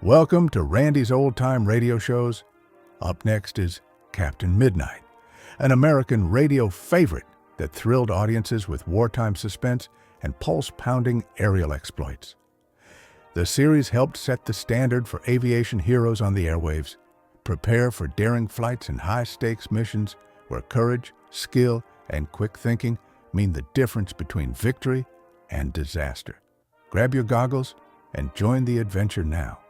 Welcome to Randy's Old Time Radio Shows. Up next is Captain Midnight, an American radio favorite that thrilled audiences with wartime suspense and pulse-pounding aerial exploits. The series helped set the standard for aviation heroes on the airwaves. Prepare for daring flights and high-stakes missions where courage, skill, and quick thinking mean the difference between victory and disaster. Grab your goggles and join the adventure now.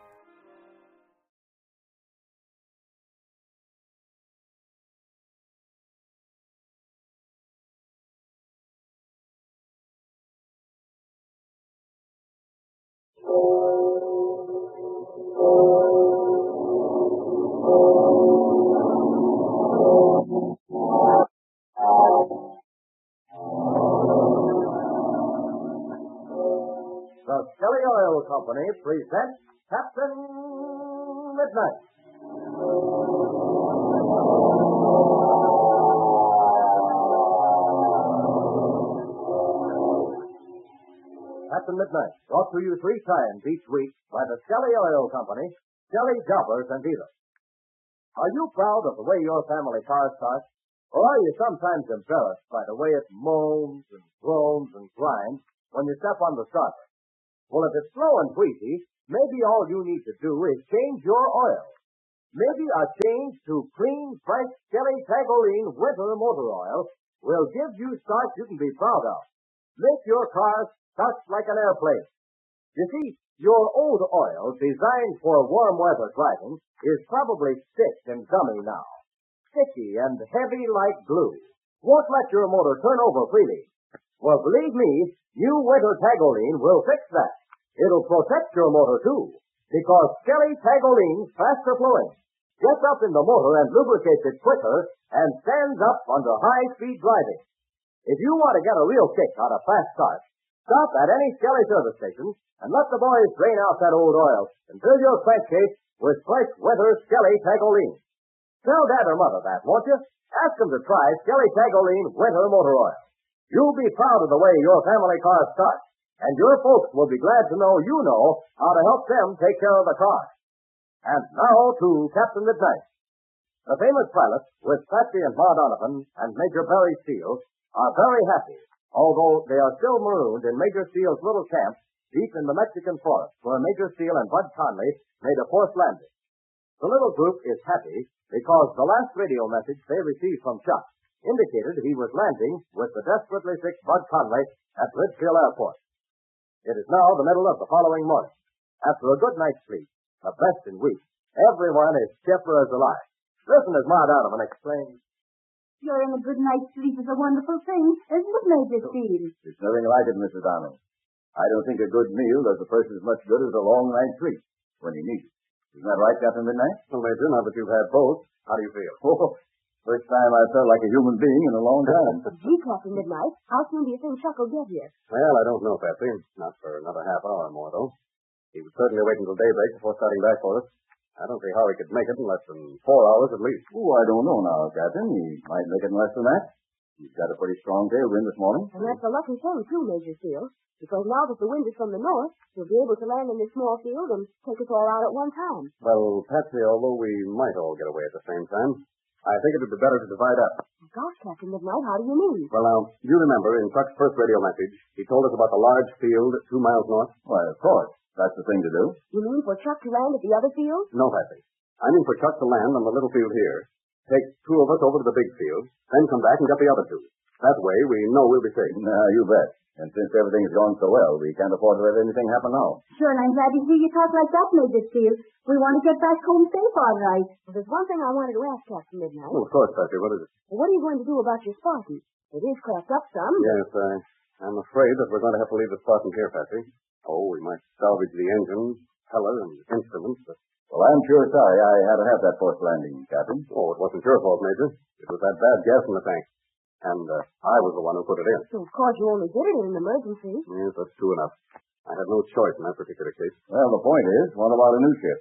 The Skelly Oil Company presents Captain Midnight. Captain Midnight, brought to you 3 times each week by the Skelly Oil Company, Skelly Jobbers and Dealers. Are you proud of the way your family car starts? Or are you sometimes embarrassed by the way it moans and groans and grinds when you step on the starter? Well, if it's slow and wheezy, maybe all you need to do is change your oil. Maybe a change to clean, fresh Skelly Tagoline Winter Motor Oil will give you starts you can be proud of. Make your car start like an airplane. You see, your old oil, designed for warm weather driving, is probably stiff and gummy now. Sticky and heavy like glue. Won't let your motor turn over freely. Well, believe me, new Winter Tagoline will fix that. It'll protect your motor, too, because Skelly Tagoline's faster flowing, gets up in the motor and lubricates it quicker and stands up under high-speed driving. If you want to get a real kick out of fast start, stop at any Skelly service station and let the boys drain out that old oil and fill your crankcase with fresh winter Skelly Tagoline. Tell Dad or Mother that, won't you? Ask them to try Skelly Tagoline Winter Motor Oil. You'll be proud of the way your family car starts. And your folks will be glad to know you know how to help them take care of the car. And now to Captain Midnight. The famous pilots, with Patsy and Ma Donovan and Major Barry Steele, are very happy, although they are still marooned in Major Steele's little camp deep in the Mexican forest, where Major Steele and Bud Conley made a forced landing. The little group is happy because the last radio message they received from Chuck indicated he was landing with the desperately sick Bud Conley at Ridgefield Airport. It is now the middle of the following morning. After a good night's sleep, the best in weeks, everyone is chipper as alive. Listen as Ma Donovan explains. You're in a good night's sleep is a wonderful thing, isn't it, Major Steele? It's nothing like it, Mrs. Arnold. I don't think a good meal does a person as much good as a long night's sleep when he needs it. Isn't that right, Captain Midnight? Well, Major, now that you've had both, how do you feel? Oh, first time I felt like a human being in a long time. Gee, Captain Midnight, how soon do you think Chuck will get here? Well, I don't know, Patsy. Not for another half hour or more, though. He would certainly wait until daybreak before starting back for us. I don't see how he could make it in less than 4 hours at least. Oh, I don't know now, Captain. He might make it in less than that. He's got a pretty strong tailwind this morning. And that's a lucky thing, too, Major Steele, because now that the wind is from the north, he'll be able to land in this small field and take us all out at one time. Well, Patsy, although we might all get away at the same time, I think it would be better to divide up. Gosh, Captain Midnight, how do you mean? Well, now, you remember in Chuck's first radio message, he told us about the large field 2 miles north? Why, of course. That's the thing to do. You mean for Chuck to land at the other field? No, Patsy. I mean for Chuck to land on the little field here, take 2 of us over to the big field, then come back and get the other 2. That way, we know we'll be safe. You bet. And since everything's going so well, we can't afford to let anything happen now. Sure, and I'm glad to hear you talk like that, Major Steele. We want to get back home safe, all right. Well, there's one thing I wanted to ask Captain Midnight. Oh, of course, Patsy. What is it? Well, what are you going to do about your Spartan? It is cracked up some. Yes, I'm afraid that we're going to have to leave the Spartan here, Patsy. Oh, we might salvage the engine, propeller, and instruments, but... Well, I'm sure sorry I had to have that forced landing, Captain. Oh, it wasn't your fault, Major. It was that bad gas in the tank. And I was the one who put it in. So, of course, you only did it in an emergency. Yes, that's true enough. I had no choice in that particular case. Well, the point is, what about a new ship?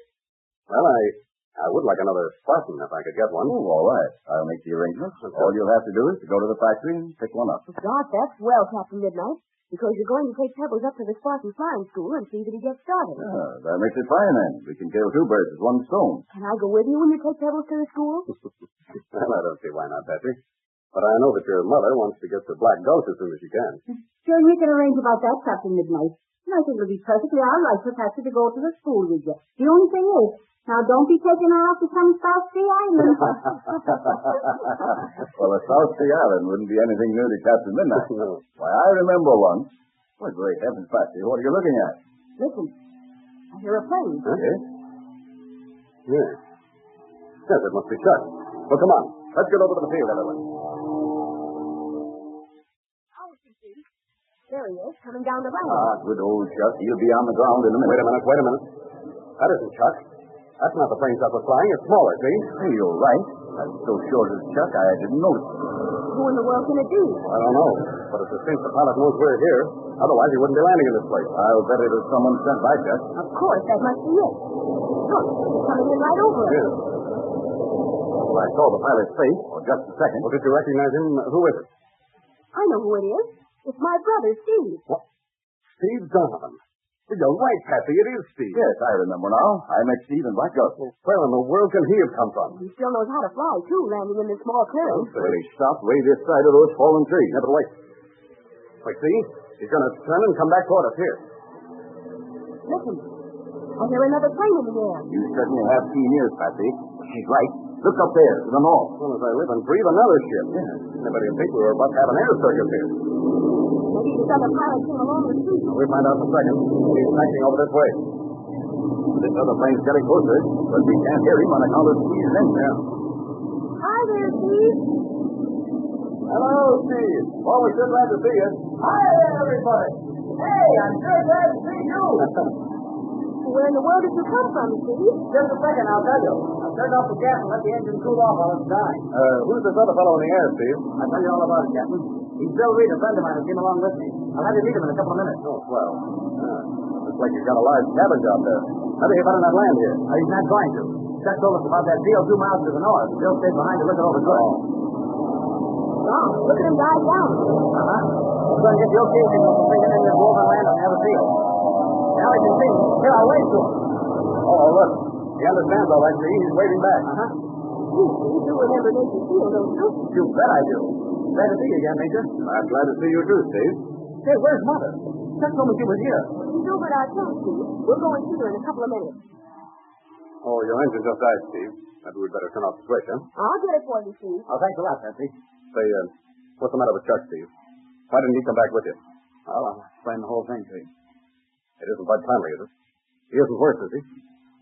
Well, I would like another Spartan if I could get one. Oh, all right. I'll make the arrangements. All you'll have to do is to go to the factory and pick one up. God, that's well, Captain Midnight. because you're going to take Pebbles up to the Spartan Flying School and see that he gets started. That makes it fine, then. We can kill two birds with one stone. Can I go with you when you take Pebbles to the school? Well, I don't see why not, Patsy. But I know that your mother wants to get the black gulch as soon as she can. Sure, you can arrange about that, Captain Midnight. And I think it'll be perfectly all right for Patsy to go to the school with you. The only thing is, now don't be taking her out to some South Sea Island. Well, a South Sea Island wouldn't be anything new to Captain Midnight. No. Why, I remember once. Well, great heavens, Patsy, what are you looking at? Listen, I hear a plane. Huh? Yes? Yes. Yes, it must be Chuck. Well, come on. Let's get over to the field, everyone. There he is, coming down the line. Good old Chuck. He'll be on the ground in a minute. Wait a minute. That isn't Chuck. That's not the plane Chuck was flying. It's smaller, see? Hey, you're right. I'm so short as Chuck, I didn't notice. Who in the world can it be? I don't know. But it's a cinch the pilot knows we're here. Otherwise, he wouldn't be landing in this place. I'll bet it was someone sent by Chuck. Of course, that must be it. Look, he's coming in right over us. Yes. Well, I saw the pilot's face for just a second. Well, did you recognize him? Who is it? I know who it is. It's my brother, Steve. What? Steve Donovan. You're right, Patsy. It is Steve. Yes, I remember now. I met Steve in Black Gulch. Well, where in the world can he have come from? He still knows how to fly, too, landing in this small clearing. Well, he stopped way this side of those fallen trees. Yeah, but wait. Wait, see? He's going to turn and come back toward us here. Listen, I hear another plane in the air. You certainly have keen ears, Patsy. She's right. Look up there, to the north. Well, as I live and breathe, another ship. Yeah. Anybody would think we were about to have an air circus here. Maybe this other pilot came along the street. We'll find out in a second. He's taxiing over this way. This other plane's getting closer, but we can't hear him on account of Steve's engine. Yeah. Hi there, Steve. Hello, Steve. Oh, we're sure glad to see you. Hi there, everybody. Hey, I'm sure glad to see you. Where in the world did you come from, Steve? Just a second, I'll tell you. I turned off the gas and let the engine cool off while it's dying. Who's this other fellow in the air, Steve? I'll tell you all about it, Captain. He's Bill Reed, a friend of mine who came along with me. I'll have you meet him in a couple of minutes. Oh, swell. Looks like you've got a large cabin job there. How do you better not land here? He's not going to. Chuck told us about that deal 2 miles to the north. Bill stayed behind to look it over good. Wow, look at him dive down. He's going to get the okay signal for bringing in this woven land on the other field. Now he can see. Here, I'll wave to him. Oh, look. He understands all right, see? He's waving back. You do remember Navy SEAL, don't you? You bet I do. Glad to see you again, Major. I'm glad to see you too, Steve. Say, where's Mother? Chuck told me she was here. He's over at our tent, Steve. We'll go and see her in a couple of minutes. Oh, your engine just died, Steve. Maybe we'd better turn off the switch, huh? I'll get it for you, Steve. Oh, thanks a lot, Patsy. Say, what's the matter with Chuck, Steve? Why didn't he come back with you? Well, I'll explain the whole thing to you. It isn't Bud Conley, is it? He isn't worse, is he?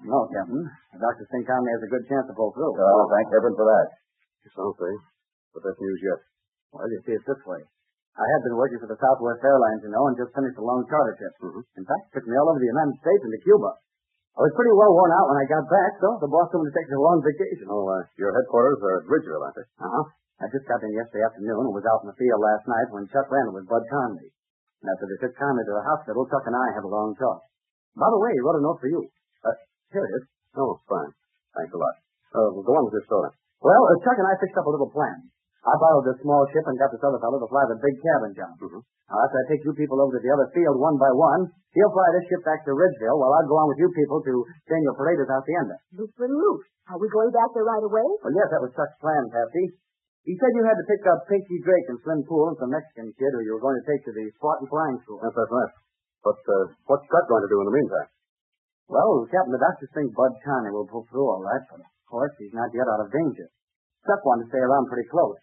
No, Captain. The doctors think Conley has a good chance to pull through. Oh, thank heaven for that. Some say. But that's news yet. Well, you see, it's this way. I had been working for the Southwest Airlines, you know, and just finished a long charter trip. In fact, it took me all over the United States and to Cuba. I was pretty well worn out when I got back, so the boss told me to take a long vacation. Oh, your headquarters are at Ridgeville, aren't they? I just got in yesterday afternoon and was out in the field last night when Chuck landed with Bud Conley. And after they took Conley to the hospital, Chuck and I had a long talk. By the way, he wrote a note for you. Here it is. Oh, fine. Thanks a lot. Go on with your story. Well, Chuck and I fixed up a little plan. I borrowed this small ship and got this other fellow to fly the big cabin job. After I take you people over to the other field one by one, he'll fly this ship back to Ridgeville while I'll go on with you people to Daniel Paredes' hacienda. Loosen loose. Are we going back there right away? Well, yes, that was Chuck's plan, Patsy. He said you had to pick up Pinky Drake and Slim Poole and some Mexican kid who you were going to take to the Spartan Flying School. Yes, that's right. But what's Chuck going to do in the meantime? Well, Captain, the doctors think Bud Conley will pull through all right, but of course he's not yet out of danger. Chuck wanted to stay around pretty close.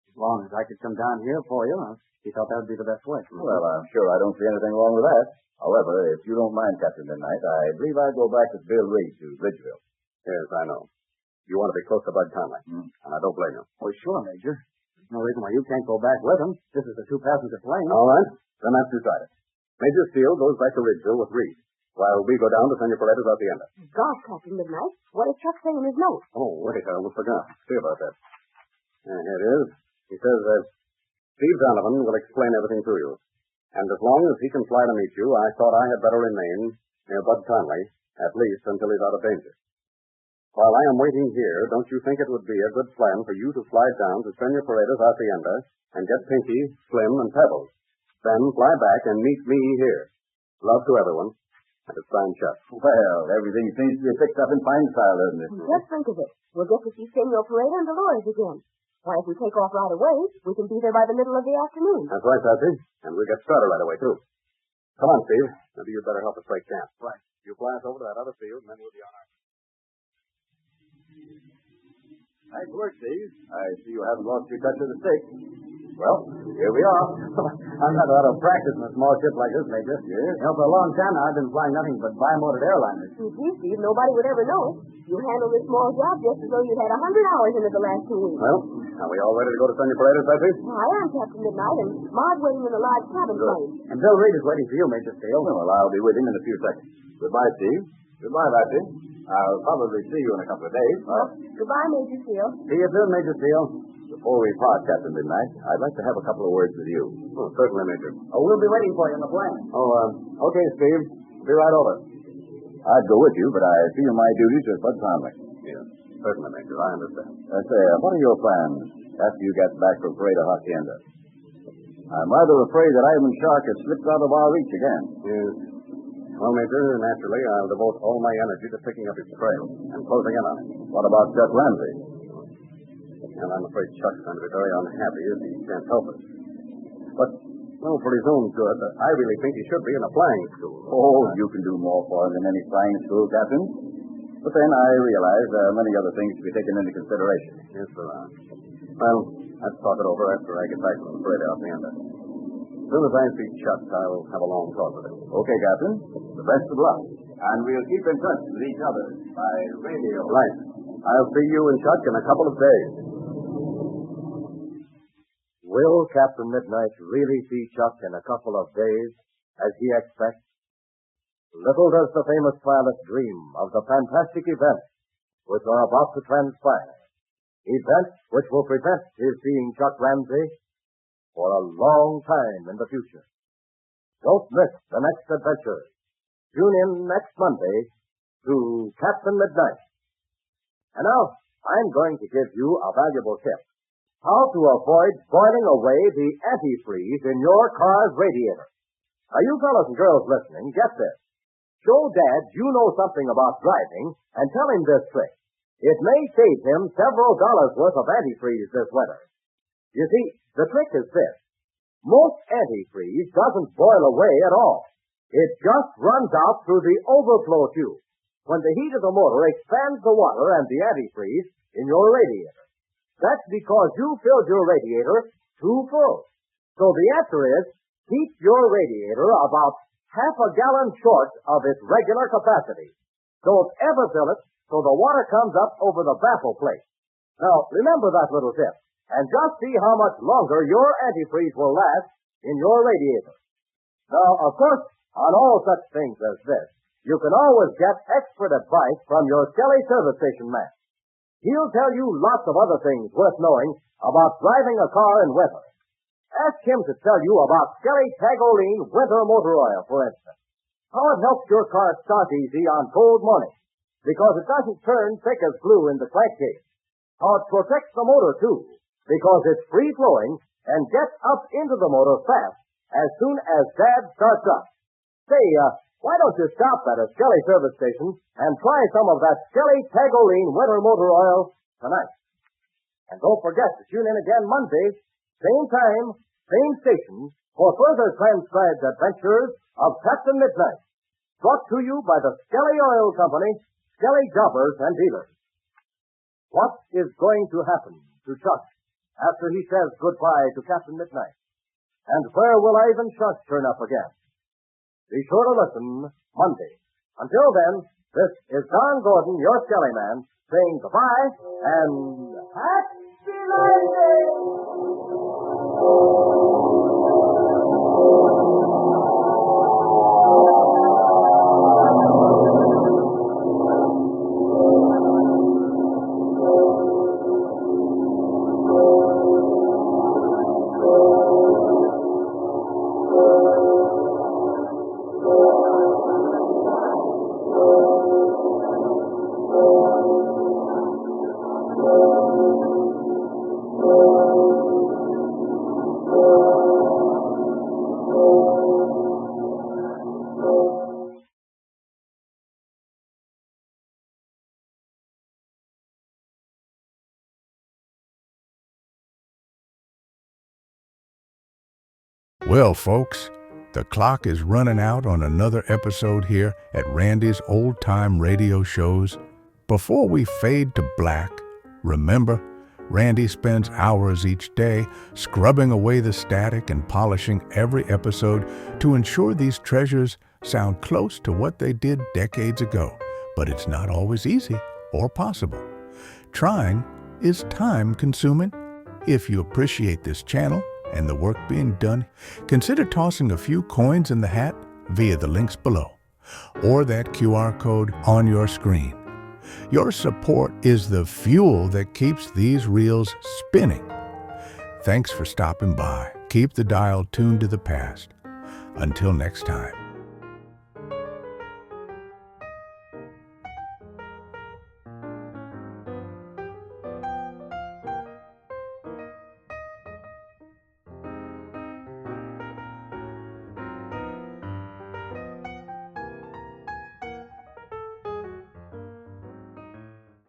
As long as I could come down here for you, he thought that would be the best way. Well, I'm sure I don't see anything wrong with that. However, if you don't mind, Captain Midnight, I believe I'd go back with Bill Reed to Ridgeville. Yes, I know. You want to be close to Bud Conley, and I don't blame you. Oh, sure, Major. There's no reason why you can't go back with him. This is a two-passenger plane. All right. Then that's decided. Major Steele goes back to Ridgeville with Reed, while we go down to Senor Paredes' hacienda. Gosh, Captain Midnight, what did Chuck say in his note? Oh, wait, I almost forgot. See about that. Here it is. He says that Steve Donovan will explain everything to you. And as long as he can fly to meet you, I thought I had better remain near Bud Conley, at least until he's out of danger. While I am waiting here, don't you think it would be a good plan for you to fly down to Senor Paredes' hacienda and get Pinky, Slim, and Pebbles? Then fly back and meet me here. Love to everyone. And it's signed Chuck. Well, everything seems to be fixed up in fine style, doesn't it? Just think of it. We'll get to see Senor Pareda and Dolores again. Why, if we take off right away, we can be there by the middle of the afternoon. That's right, Patsy. And we'll get started right away, too. Come on, Steve. Maybe you'd better help us break camp. Right. You fly us over to that other field, and then we'll be on our... Nice work, Steve. I see you haven't lost your touch of the stick. Well, here we are. I've had a lot of practice in a small ship like this, Major. Yes? For a long time now, I've been flying nothing but bi-motored airliners. You see, Steve, nobody would ever know it. You handle this small job just as though you'd had 100 hours in it the last 2 weeks. Well, are we all ready to go to Senor Paredes, Patsy? Well, I am Captain Midnight, and Ma's waiting in the lodge cabin plane. And Bill Reed is waiting for you, Major Steele. Well, I'll be with him in a few seconds. Goodbye, Steve. Goodbye, Patsy. I'll probably see you in a couple of days. Well, goodbye, Major Steele. See you soon, Major Steele. Before we part, Captain Midnight, I'd like to have a couple of words with you. Oh, certainly, Major. Oh, we'll be waiting for you in the plane. Okay, Steve. Be right over. I'd go with you, but I feel my duties are Bud Conley. Yes, certainly, Major. I understand. What are your plans after you get back from Pareda Hacienda? I'm rather afraid that Ivan Shark has slipped out of our reach again. Yes. Well, Major, naturally, I'll devote all my energy to picking up his trail and closing in on him. What about Chuck Ramsey? And I'm afraid Chuck's going to be very unhappy if he can't help it. But, well, for his own good, I really think he should be in a flying school. Oh, you can do more for him than any flying school, Captain. But then I realize there are many other things to be taken into consideration. Yes, there are. Well, let's talk it over after I get back from the Parade Hacienda. As soon as I see Chuck, I'll have a long talk with him. Okay, Captain. The best of luck. And we'll keep in touch with each other by radio. Right. I'll see you and Chuck in a couple of days. Will Captain Midnight really see Chuck in a couple of days, as he expects? Little does the famous pilot dream of the fantastic events which are about to transpire. Events which will prevent his seeing Chuck Ramsey for a long time in the future. Don't miss the next adventure. Tune in next Monday to Captain Midnight. And now, I'm going to give you a valuable tip. How to avoid boiling away the antifreeze in your car's radiator. Now, you fellas and girls listening, get this. Show Dad you know something about driving and tell him this trick. It may save him several dollars worth of antifreeze this winter. You see, the trick is this. Most antifreeze doesn't boil away at all. It just runs out through the overflow tube when the heat of the motor expands the water and the antifreeze in your radiator. That's because you filled your radiator too full. So the answer is, keep your radiator about half a gallon short of its regular capacity. Don't ever fill it so the water comes up over the baffle plate. Now, remember that little tip, and just see how much longer your antifreeze will last in your radiator. Now, of course, on all such things as this, you can always get expert advice from your Skelly service station man. He'll tell you lots of other things worth knowing about driving a car in winter. Ask him to tell you about Skelly Tagoline Winter Motor Oil, for instance. How it helps your car start easy on cold mornings, because it doesn't turn thick as glue in the crankcase. How it protects the motor, too, because it's free-flowing and gets up into the motor fast as soon as Dad starts up. Say, why don't you stop at a Skelly service station and try some of that Skelly Tagoline Winter Motor Oil tonight? And don't forget to tune in again Monday, same time, same station, for further transcribed adventures of Captain Midnight. Brought to you by the Skelly Oil Company, Skelly Jobbers and Dealers. What is going to happen to Chuck after he says goodbye to Captain Midnight? And where will Ivan Shark turn up again? Be sure to listen Monday. Until then, this is Don Gordon, your Skelly Man, saying goodbye and happy landing. Well, folks, the clock is running out on another episode here at Randy's Old Time Radio Shows. Before we fade to black, remember, Randy spends hours each day scrubbing away the static and polishing every episode to ensure these treasures sound close to what they did decades ago. But it's not always easy or possible. Trying is time-consuming. If you appreciate this channel and the work being done, consider tossing a few coins in the hat via the links below or that QR code on your screen. Your support is the fuel that keeps these reels spinning. Thanks for stopping by. Keep the dial tuned to the past. Until next time.